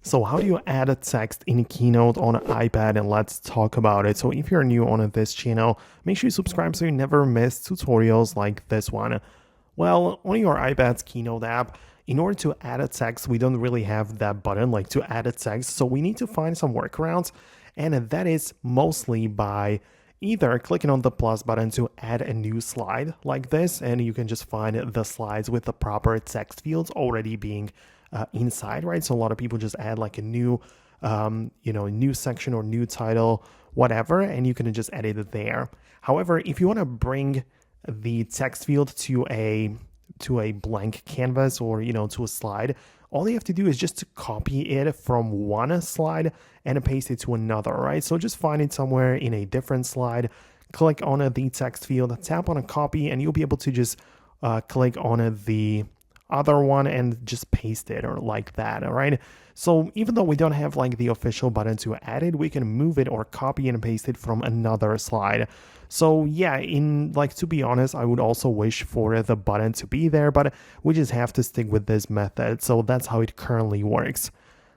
So how do you add a text in Keynote on an iPad, and let's talk about it. So if you're new on this channel, make sure you subscribe so you never miss tutorials like this one. Well, on your iPad's Keynote app, in order to add a text, we don't really have that button like to add a text. So we need to find some workarounds, and that is mostly by either clicking on the plus button to add a new slide like this, and you can just find the slides with the proper text fields already being inside, right? So a lot of people just add like a new, new section or new title, whatever, and you can just edit it there. However, if you want to bring the text field to a blank canvas or to a slide, all you have to do is just to copy it from one slide and paste it to another, right? So just find it somewhere in a different slide, click on the text field, tap on a copy, and you'll be able to just click on the other one and just paste it or like that. All right, so even though we don't have like the official button to add it, we can move it or copy and paste it from another slide. So yeah, to be honest, I would also wish for the button to be there, but we just have to stick with this method. So that's how it currently works.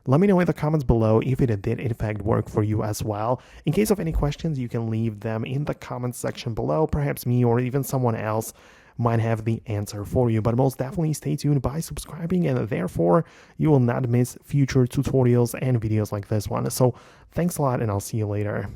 Let me know in the comments below if it did in fact work for you as well. In case of any questions, you can leave them in the comments section below. Perhaps me or even someone else might have the answer for you, but most definitely stay tuned by subscribing, and therefore you will not miss future tutorials and videos like this one. So thanks a lot, and I'll see you later.